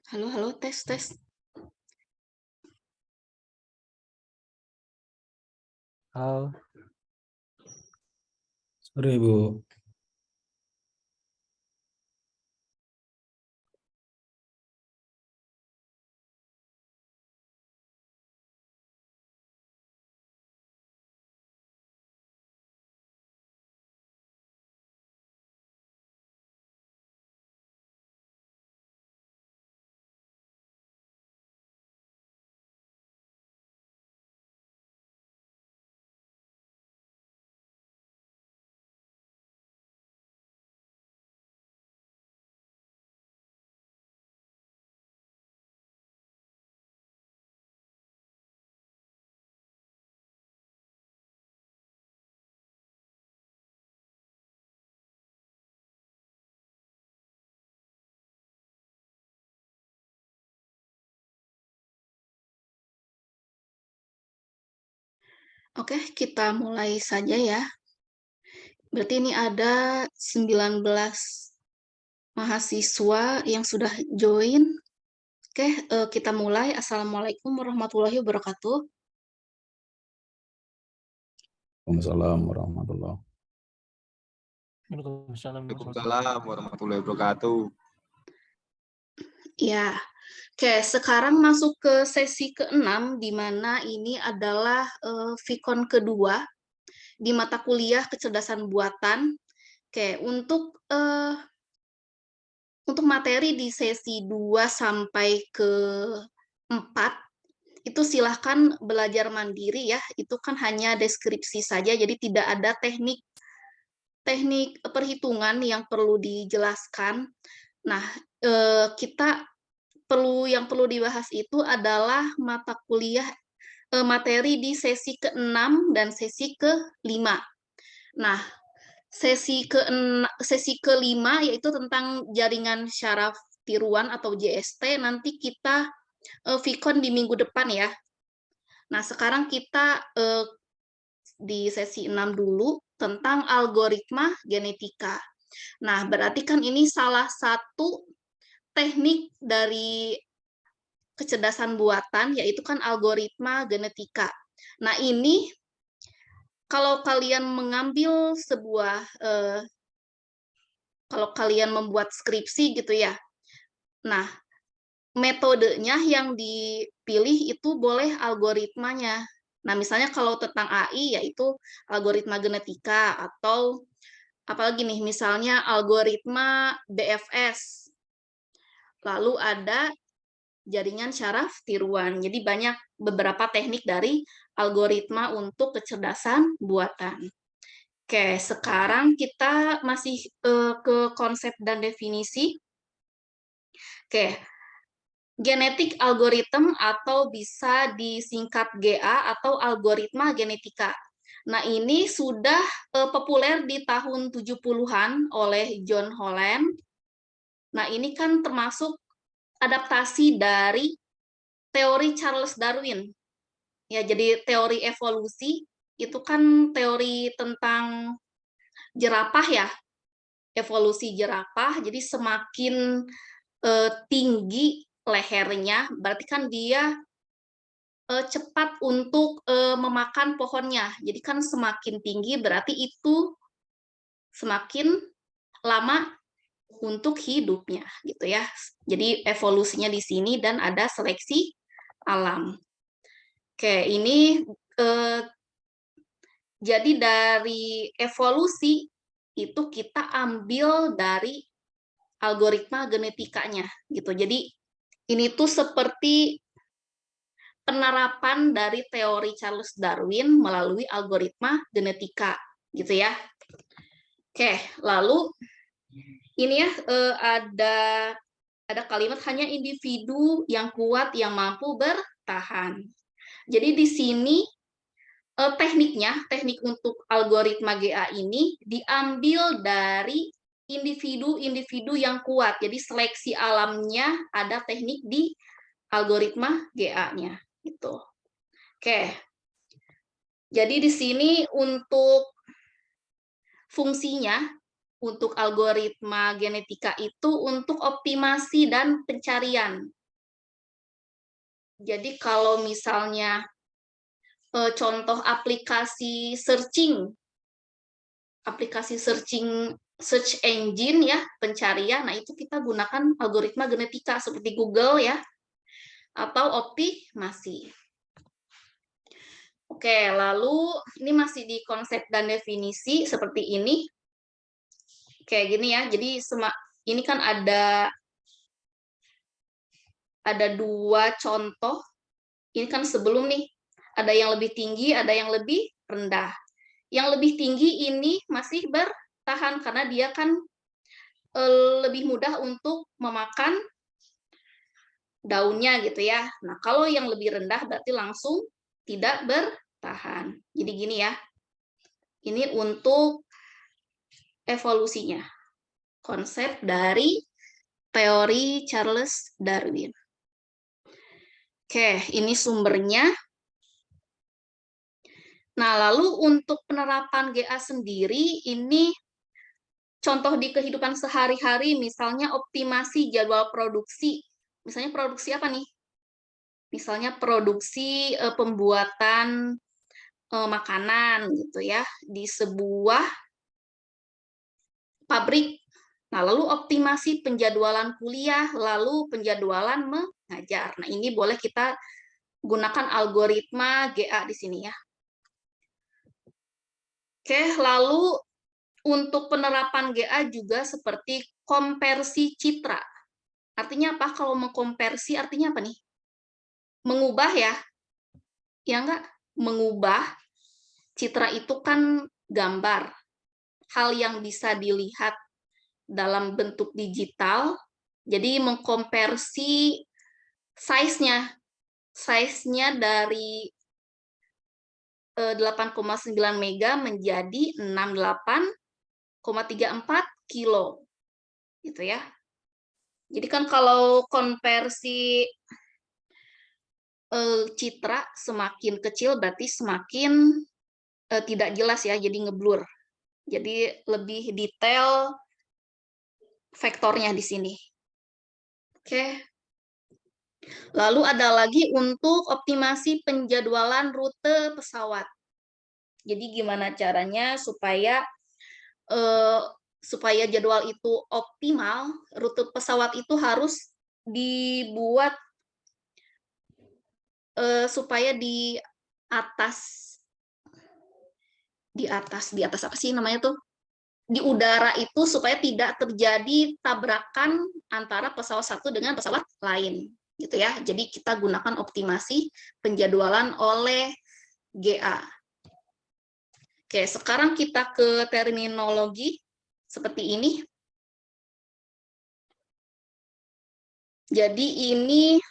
Halo halo, tes tes. Halo, sore Bu. Oke, kita mulai saja ya. Berarti ini ada 19 mahasiswa yang sudah join. Oke, kita mulai. Assalamualaikum warahmatullahi wabarakatuh. Waalaikumsalam warahmatullahi. Waalaikumsalam warahmatullahi wabarakatuh. Ya, oke. Sekarang masuk ke sesi ke-6, di mana ini adalah Vikon kedua di mata kuliah kecerdasan buatan. Oke, untuk materi di sesi 2 sampai ke 4 itu silahkan belajar mandiri ya. Itu kan hanya deskripsi saja, jadi tidak ada teknik perhitungan yang perlu dijelaskan. Nah, yang perlu dibahas itu adalah mata kuliah materi di sesi ke-6 dan sesi ke-5. Nah, sesi ke-5 yaitu tentang jaringan syaraf tiruan atau JST, nanti kita Vikon di minggu depan ya. Nah, sekarang kita di sesi 6 dulu tentang algoritma genetika. Nah, berarti kan ini salah satu teknik dari kecerdasan buatan, yaitu kan algoritma genetika. Nah, ini kalau kalian mengambil kalau kalian membuat skripsi gitu ya, nah, metodenya yang dipilih itu boleh algoritmanya. Nah, misalnya kalau tentang AI, yaitu algoritma genetika, atau apalagi nih, misalnya algoritma BFS. Lalu ada jaringan syaraf tiruan. Jadi banyak beberapa teknik dari algoritma untuk kecerdasan buatan. Oke, sekarang kita masih ke konsep dan definisi. Oke, genetik algorithm atau bisa disingkat GA atau algoritma genetika. Nah, ini sudah populer di tahun 70-an oleh John Holland. Nah, ini kan termasuk adaptasi dari teori Charles Darwin. Ya, jadi teori evolusi itu kan teori tentang jerapah ya, evolusi jerapah. Jadi semakin tinggi lehernya, berarti kan dia cepat untuk memakan pohonnya. Jadi kan semakin tinggi berarti itu semakin lama untuk hidupnya gitu ya. Jadi evolusinya di sini dan ada seleksi alam. Oke, ini jadi dari evolusi itu kita ambil dari algoritma genetikanya gitu. Jadi ini tuh seperti penerapan dari teori Charles Darwin melalui algoritma genetika gitu ya. Oke, lalu ini ya ada kalimat hanya individu yang kuat yang mampu bertahan. Jadi di sini teknik untuk algoritma GA ini diambil dari individu-individu yang kuat. Jadi seleksi alamnya ada teknik di algoritma GA-nya gitu. Oke. Jadi di sini untuk fungsinya untuk algoritma genetika itu untuk optimasi dan pencarian. Jadi kalau misalnya contoh aplikasi searching search engine ya, pencarian, nah itu kita gunakan algoritma genetika seperti Google ya, atau optimasi. Oke, lalu ini masih di konsep dan definisi seperti ini. Kayak gini ya, jadi ini kan ada dua contoh. Ini kan sebelum nih, ada yang lebih tinggi, ada yang lebih rendah. Yang lebih tinggi ini masih bertahan karena dia kan lebih mudah untuk memakan daunnya gitu ya. Nah, kalau yang lebih rendah berarti langsung tidak bertahan. Jadi gini ya. Ini untuk evolusinya. Konsep dari teori Charles Darwin. Oke, ini sumbernya. Nah, lalu untuk penerapan GA sendiri, ini contoh di kehidupan sehari-hari, misalnya optimasi jadwal produksi. Misalnya produksi apa nih? Misalnya produksi pembuatan makanan gitu ya, di sebuah pabrik. Nah, lalu optimasi penjadwalan kuliah, lalu penjadwalan mengajar. Nah, ini boleh kita gunakan algoritma GA di sini ya. Oke, lalu untuk penerapan GA juga seperti konversi citra. Artinya apa? Kalau mengkonversi artinya apa nih? Mengubah ya? Ya enggak? Mengubah. Citra itu kan gambar. Hal yang bisa dilihat dalam bentuk digital. Jadi mengkonversi size-nya. Size-nya dari 8,9 mega menjadi 68,34 kilo. Gitu ya. Jadi kan kalau konversi citra semakin kecil berarti semakin tidak jelas ya, jadi ngeblur. Jadi lebih detail vektornya di sini. Oke. Lalu ada lagi untuk optimasi penjadwalan rute pesawat. Jadi gimana caranya supaya jadwal itu optimal, rute pesawat itu harus dibuat supaya di atas apa sih namanya tuh? Di udara itu supaya tidak terjadi tabrakan antara pesawat satu dengan pesawat lain, gitu ya. Jadi kita gunakan optimasi penjadwalan oleh GA. Oke, sekarang kita ke terminologi seperti ini. Jadi ini